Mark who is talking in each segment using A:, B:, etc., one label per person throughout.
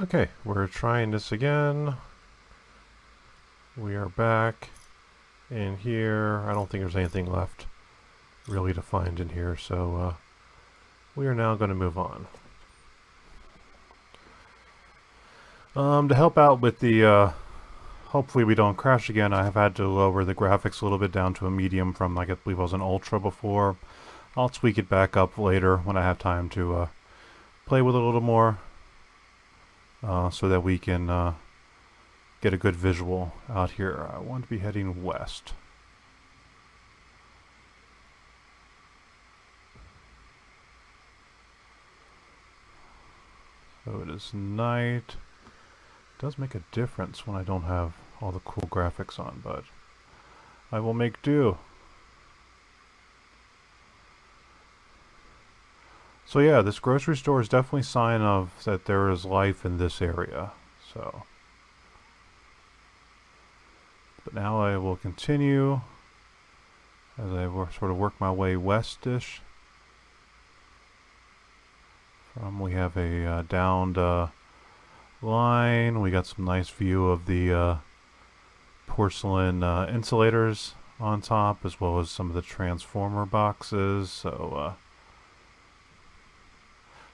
A: Okay, we're trying this again. We are back in here. I don't think there's anything left really to find in here, so we are now going to move on. To help out with the, hopefully we don't crash again, I have had to lower the graphics a little bit down to a medium from, like, I believe it was an ultra before. I'll tweak it back up later when I have time to play with it a little more, so that we can get a good visual out here. I want to be heading west. So it is night. It does make a difference when I don't have all the cool graphics on, but I will make do. So yeah, this grocery store is definitely a sign of that there is life in this area. So, but now I will continue as I sort of work my way westish. We have a downed line. We got some nice view of the porcelain insulators on top, as well as some of the transformer boxes. So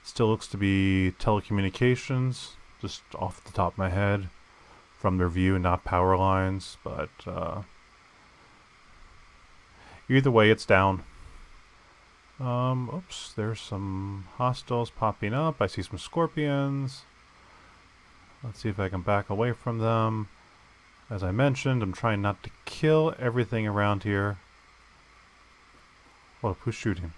A: still looks to be telecommunications, just off the top of my head from their view, not power lines, but either way, it's down. Oops, there's some hostiles popping up. I see some scorpions. Let's see if I can back away from them. As I mentioned, I'm trying not to kill everything around here. Whoa, who's shooting?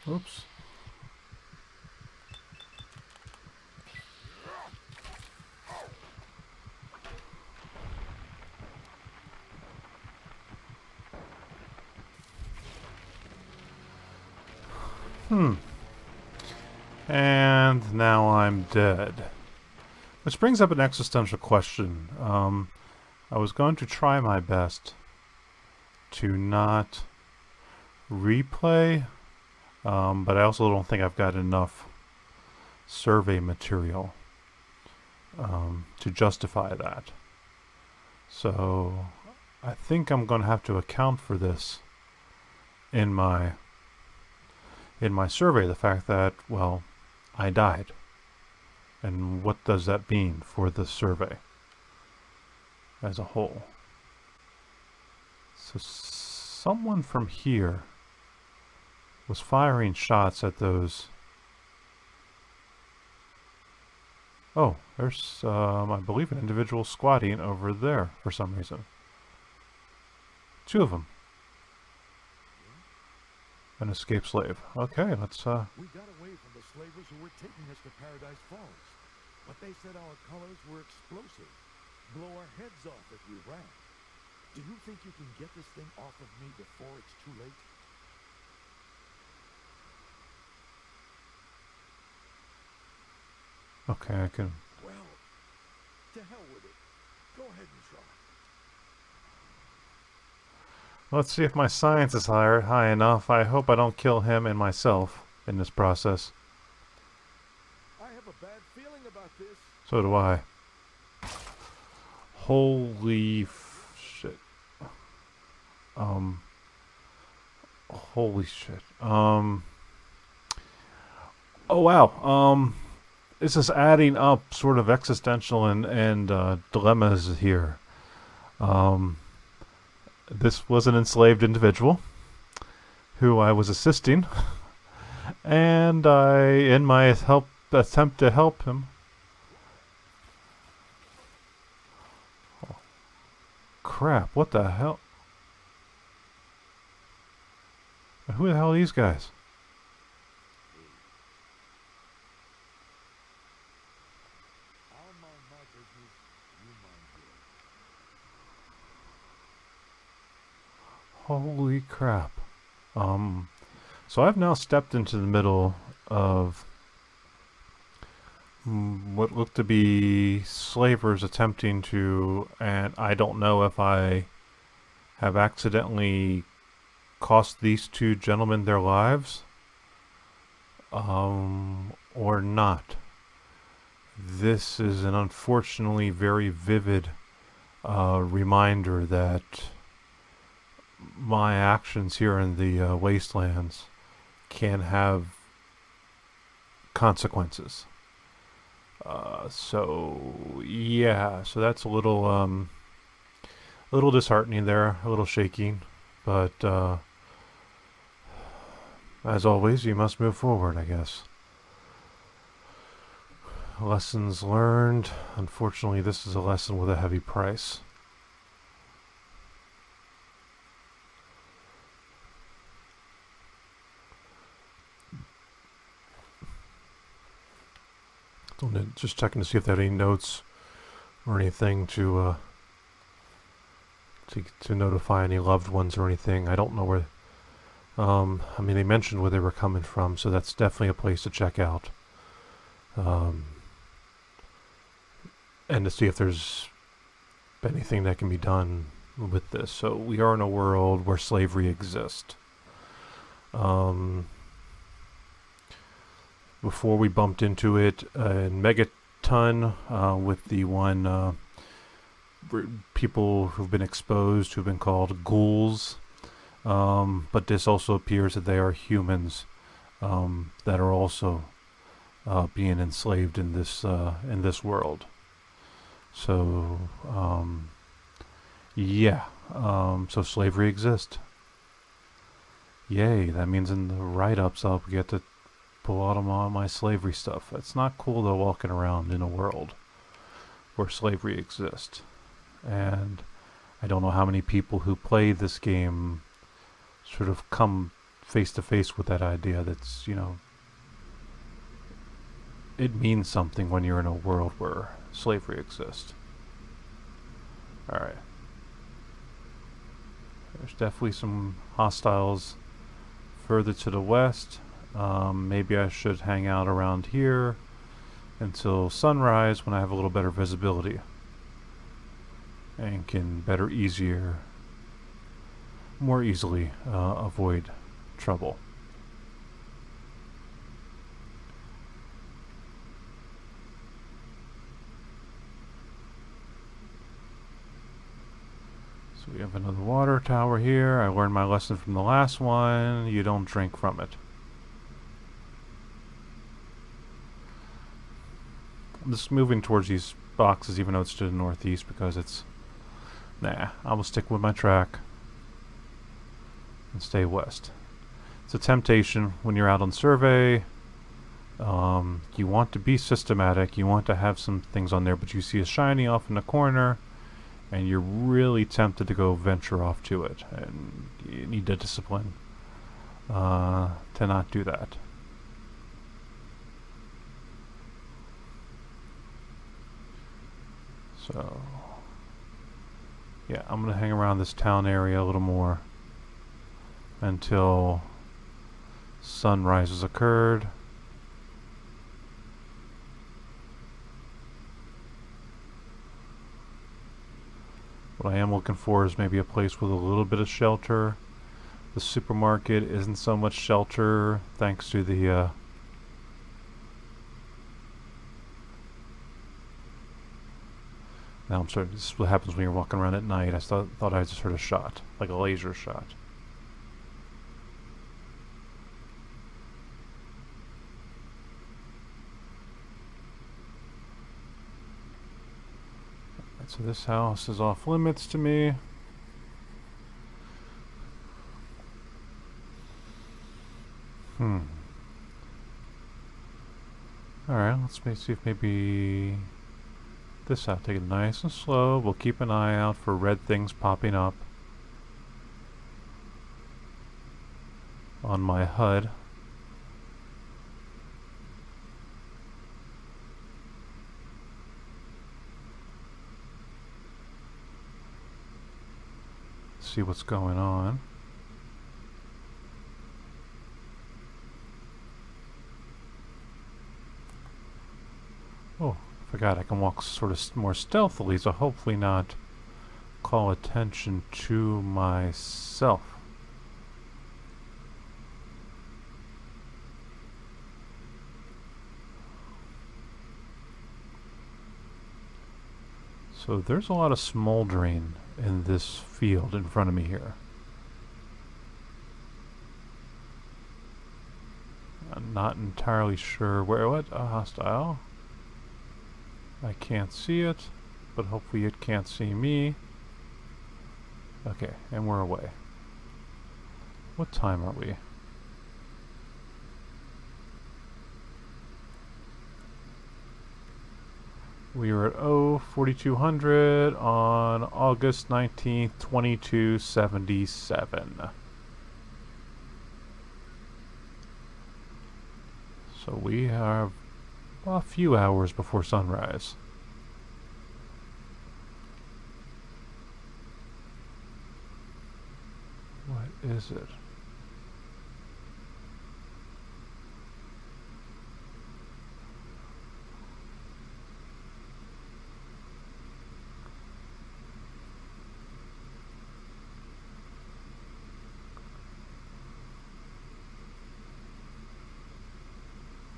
A: Oops. And now I'm dead. Which brings up an existential question. I was going to try my best to not replay, but I also don't think I've got enough survey material to justify that. So I think I'm going to have to account for this in my survey, the fact that, well, I died. And what does that mean for the survey as a whole? So someone from here was firing shots at those. Oh, there's, I believe, an individual squatting over there for some reason. Two of them. An escaped slave. Okay, let's,
B: We got away from the slavers who were taking us to Paradise Falls. But they said our colors were explosive. Blow our heads off if we ran. Do you think you can get this thing off of me before it's too late?
A: okay, I can.
B: Well, to hell with it. Go ahead and try.
A: Let's see if my science is high enough. I hope I don't kill him and myself in this process.
B: I have a bad feeling about this.
A: So do I. Holy shit. Holy shit. Oh wow. This is adding up sort of existential and dilemmas here. This was an enslaved individual who I was assisting, and in my attempt to help him. Oh, crap! What the hell? Who the hell are these guys?
B: I'll mind my business, you mind yours.
A: Holy crap. So I've now stepped into the middle of what looked to be slavers attempting to, and I don't know if I have accidentally cost these two gentlemen their lives, or not. This is an unfortunately very vivid reminder that my actions here in the wastelands can have consequences. So yeah, so that's a little disheartening there, a little shaking, but as always, you must move forward, I guess. Lessons learned. Unfortunately, this is a lesson with a heavy price. Just checking to see if they have any notes or anything to notify any loved ones or anything. I don't know where. I mean, they mentioned where they were coming from, so that's definitely a place to check out. And to see if there's anything that can be done with this. So we are in a world where slavery exists. Before we bumped into it in Megaton with the one people who've been exposed who've been called ghouls. But this also appears that they are humans that are also being enslaved in this world. So yeah, so slavery exists. Yay! That means in the write-ups I'll get to pull out all my slavery stuff. It's not cool though walking around in a world where slavery exists, and I don't know how many people who play this game sort of come face to face with that idea. That's it means something when you're in a world where slavery exists. Alright. There's definitely some hostiles further to the west. Maybe I should hang out around here until sunrise when I have a little better visibility and can more easily avoid trouble. So we have another water tower here. I learned my lesson from the last one. You don't drink from it. I'm just moving towards these boxes even though it's to the northeast because I will stick with my track and stay west. It's a temptation when you're out on survey. You want to be systematic, you want to have some things on there, but you see a shiny off in the corner and you're really tempted to go venture off to it, and you need the discipline to not do that. So yeah, I'm going to hang around this town area a little more until sunrise has occurred. What I am looking for is maybe a place with a little bit of shelter. The supermarket isn't so much shelter thanks to the now I'm sorry, this is what happens when you're walking around at night. I thought I just heard a shot, like a laser shot. Right, so this house is off limits to me. Alright, let's see if maybe this out. Take it nice and slow. We'll keep an eye out for red things popping up. on my HUD. See what's going on. Oh, forgot I can walk sort of more stealthily, so hopefully not call attention to myself. So there's a lot of smoldering in this field in front of me here. I'm not entirely sure where. What? A hostile? I can't see it, but hopefully it can't see me. Okay, and we're away. What time are we? We were at 4200 on August 19th, 2277. So we have a few hours before sunrise. What is it?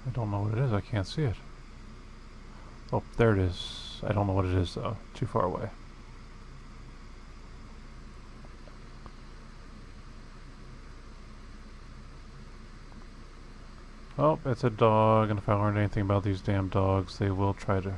A: I don't know what it is. I can't see it. Oh, there it is. I don't know what it is, though. Too far away. Oh, it's a dog, and if I learned anything about these damn dogs, they will try to...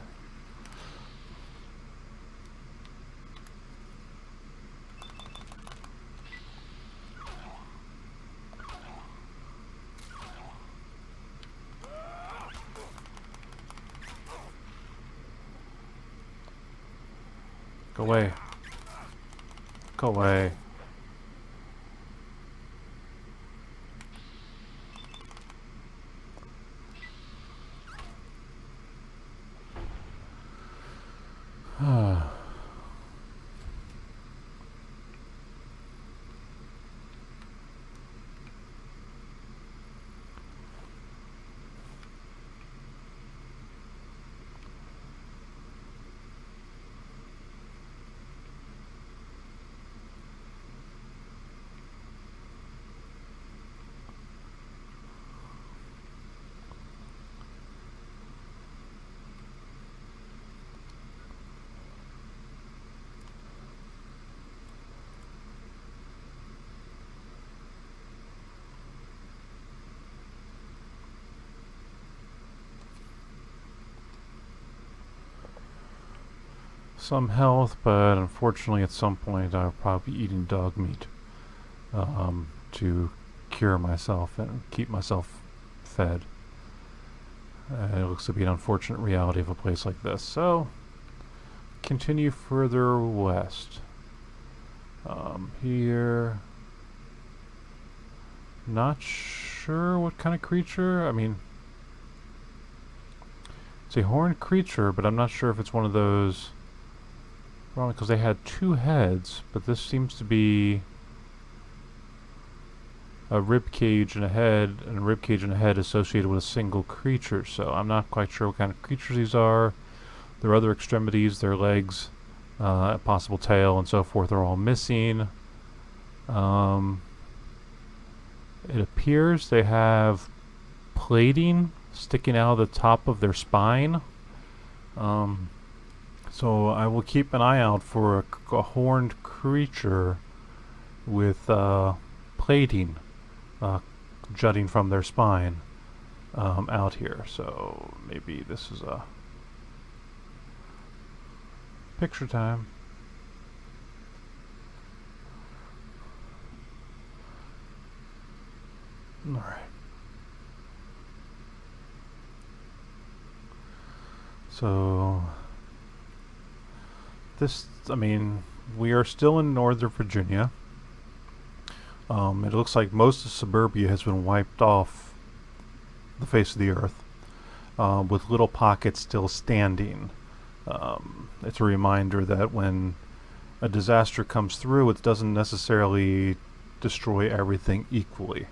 A: Go away. Go away. Some health, but unfortunately at some point I'll probably be eating dog meat to cure myself and keep myself fed. It looks to be an unfortunate reality of a place like this. So, continue further west. Here, not sure what kind of creature. I mean, it's a horned creature, but I'm not sure if it's one of those. Probably because they had two heads, but this seems to be a rib cage and a head, and a rib cage and a head associated with a single creature. So I'm not quite sure what kind of creatures these are. Their other extremities, their legs, a possible tail, and so forth are all missing. It appears they have plating sticking out of the top of their spine. So I will keep an eye out for a horned creature with plating jutting from their spine out here. So maybe this is a picture time. All right. So this, I mean, we are still in Northern Virginia. It looks like most of suburbia has been wiped off the face of the earth, with little pockets still standing. It's a reminder that when a disaster comes through, it doesn't necessarily destroy everything equally.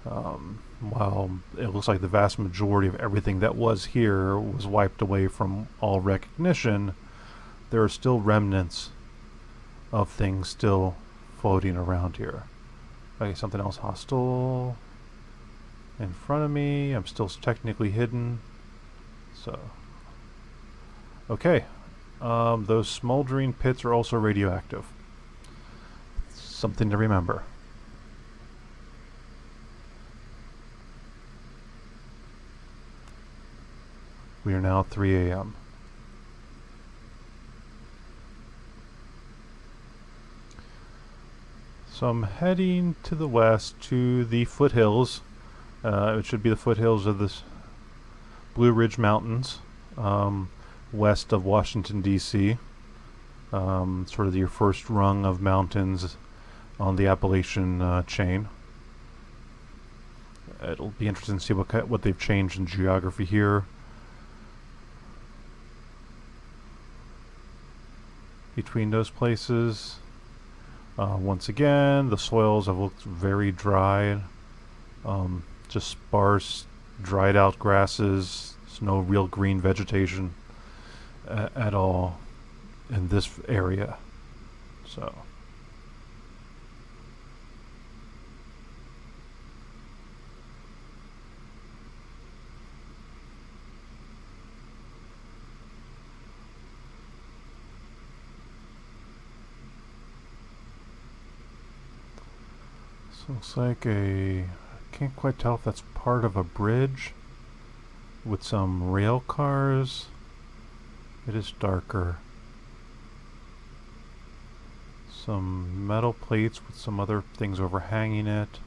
A: While it looks like the vast majority of everything that was here was wiped away from all recognition, there are still remnants of things still floating around here. Okay, something else hostile in front of me. I'm still technically hidden. So, okay. Those smoldering pits are also radioactive. Something to remember. We are now 3 a.m. So I'm heading to the west to the foothills. It should be the foothills of the Blue Ridge Mountains, west of Washington, D.C. Sort of your first rung of mountains on the Appalachian chain. It'll be interesting to see what they've changed in geography here. Between those places. Once again, the soils have looked very dry. Just sparse, dried out grasses. There's no real green vegetation at all in this area. So. Looks like I can't quite tell if that's part of a bridge with some rail cars. It is darker. Some metal plates with some other things overhanging it.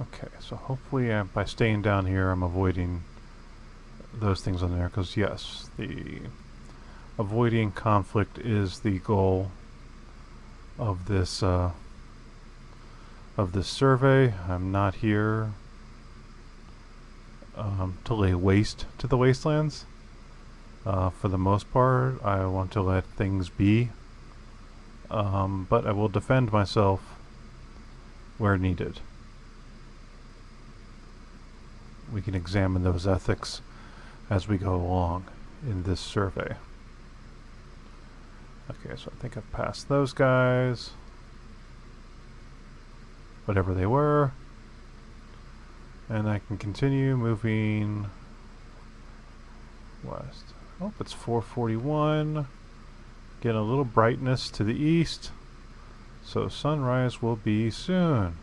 A: Okay, so hopefully by staying down here I'm avoiding those things on there, because yes, the avoiding conflict is the goal of this survey. I'm not here to lay waste to the wastelands. For the most part, I want to let things be, but I will defend myself where needed. We can examine those ethics as we go along in this survey. Okay, so I think I've passed those guys. Whatever they were. And I can continue moving west. Oh, it's 4:41. Get a little brightness to the east. So sunrise will be soon.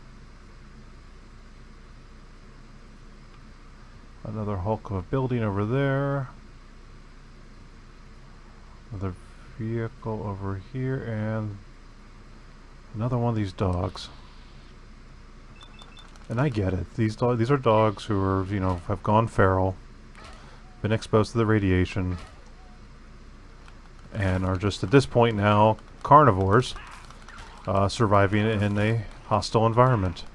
A: Another hulk of a building over there. Another vehicle over here, and another one of these dogs. And I get it. These are dogs who are, have gone feral, been exposed to the radiation, and are just at this point now carnivores, surviving in a hostile environment.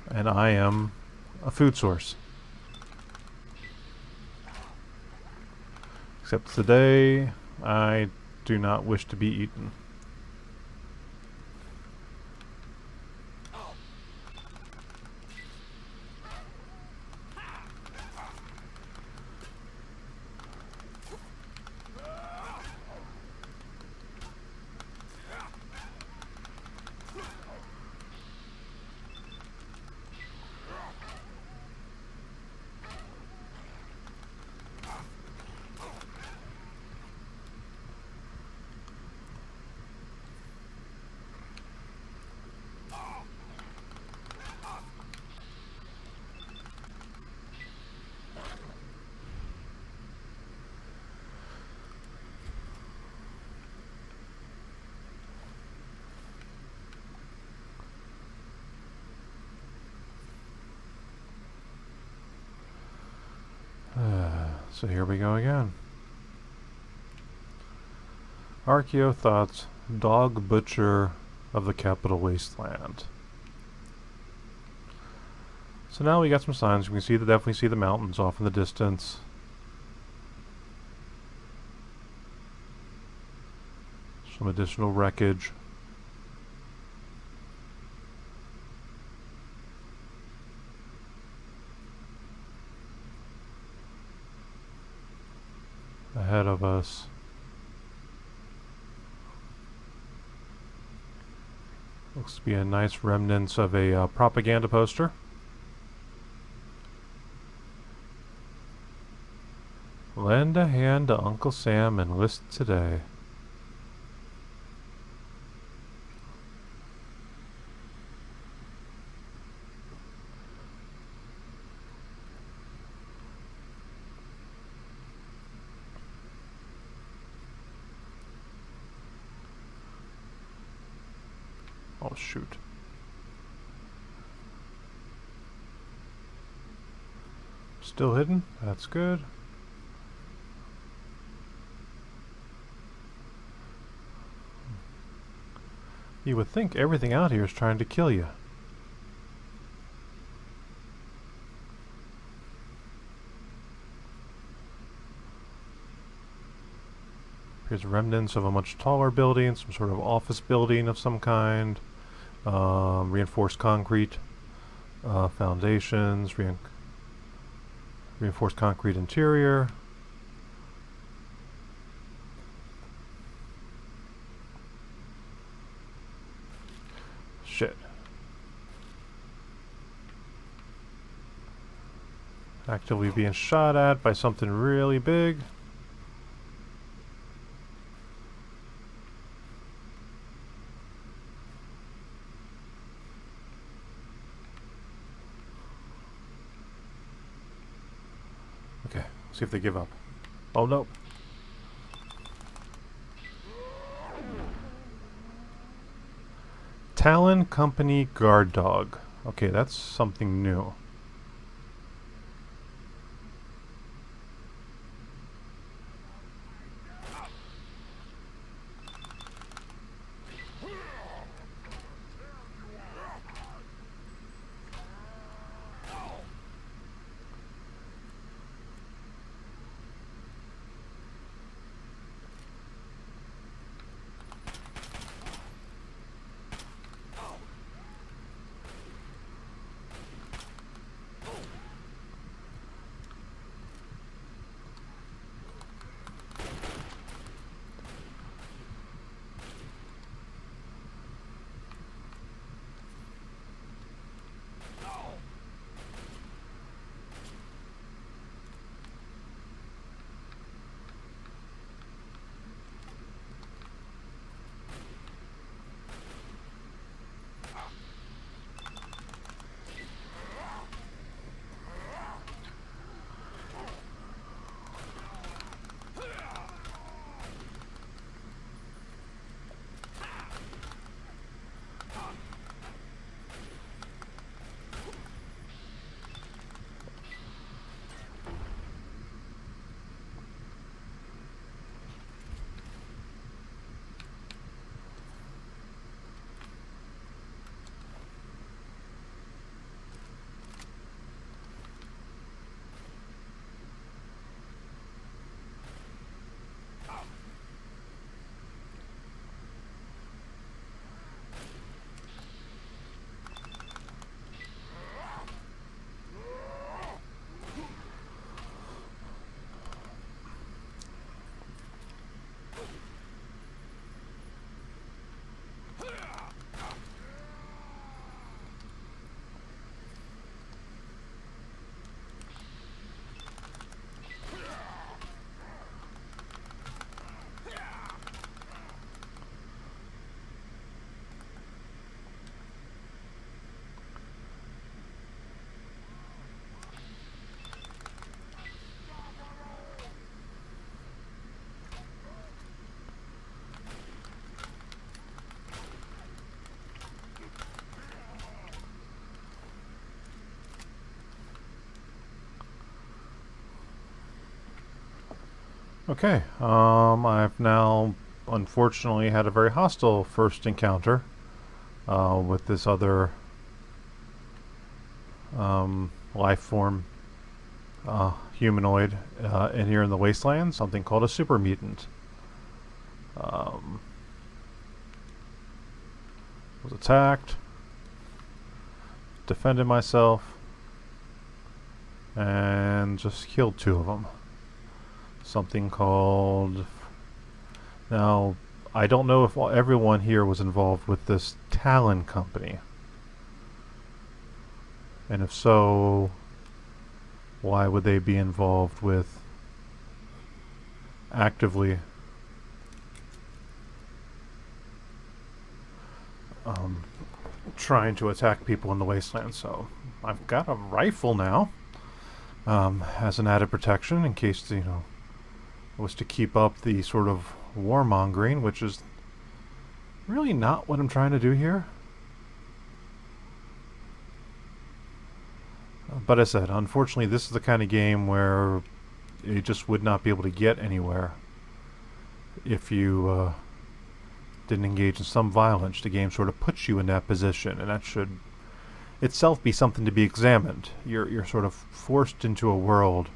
A: And I am a food source. Except today, I do not wish to be eaten. So here we go again. Archaeothoughts, dog butcher of the capital wasteland. So now we got some signs. We can definitely see the mountains off in the distance. Some additional wreckage. Ahead of us. Looks to be a nice remnants of a propaganda poster. Lend a hand to Uncle Sam and enlist today. Oh, shoot. Still hidden? That's good. You would think everything out here is trying to kill you. Here's remnants of a much taller building, some sort of office building of some kind. Reinforced concrete foundations, reinforced concrete interior. Shit. Actively being shot at by something really big. Okay, see if they give up. Oh no. Talon Company Guard Dog. Okay, that's something new. Okay, I've now unfortunately had a very hostile first encounter with this other life form, humanoid, in here in the wasteland, something called a super mutant. Was attacked, defended myself, and just killed two of them. Something called... Now, I don't know if everyone here was involved with this Talon company. And if so, why would they be involved with actively trying to attack people in the wasteland? So I've got a rifle now as an added protection in case, was to keep up the sort of warmongering, which is really not what I'm trying to do here. But as I said, unfortunately, this is the kind of game where you just would not be able to get anywhere if you didn't engage in some violence. The game sort of puts you in that position, and that should itself be something to be examined. You're sort of forced into a world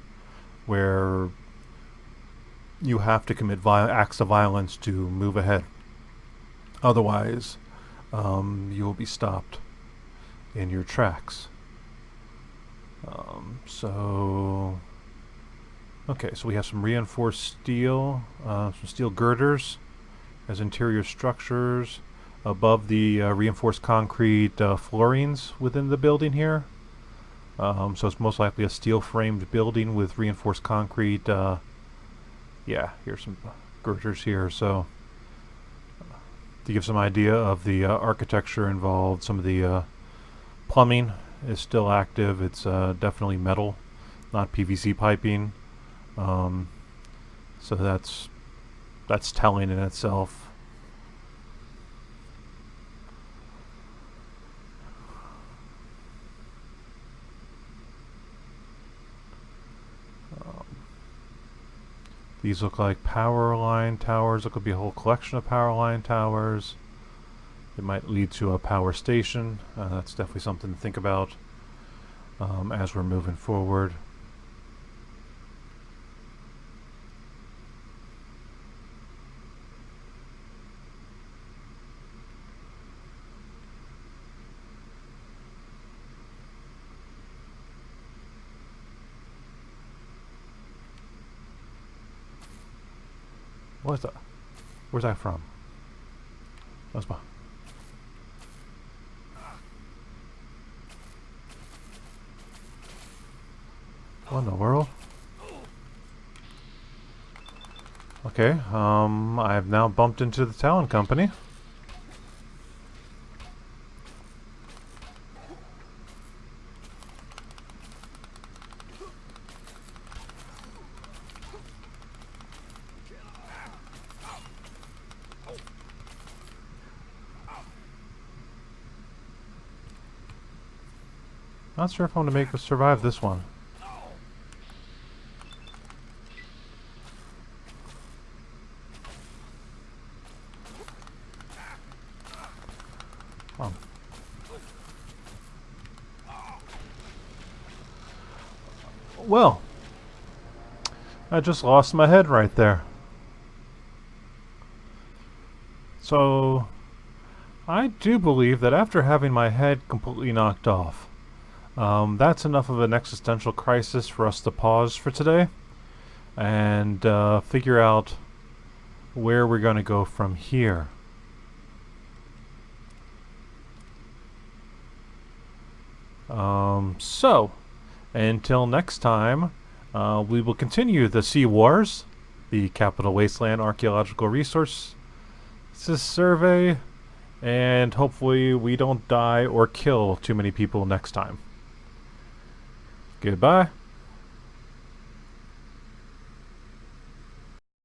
A: where you have to commit acts of violence to move ahead. Otherwise, you will be stopped in your tracks. Okay, so we have some reinforced steel, some steel girders as interior structures above the reinforced concrete floorings within the building here. So it's most likely a steel-framed building with reinforced concrete. Yeah, here's some girders here. So to give some idea of the architecture involved, some of the plumbing is still active. It's definitely metal, not PVC piping. So that's telling in itself. These look like power line towers. There could be a whole collection of power line towers. It might lead to a power station. That's definitely something to think about as we're moving forward. What's that? Where's that from? That's my... What in the world? Okay, I've now bumped into the Talon Company. Not sure if I'm going to make us survive this one. Oh. Well, I just lost my head right there. So, I do believe that after having my head completely knocked off, that's enough of an existential crisis for us to pause for today and figure out where we're going to go from here. So, until next time, we will continue the CWARS, the Capital Wasteland Archaeological Resources Survey, and hopefully we don't die or kill too many people next time. Goodbye.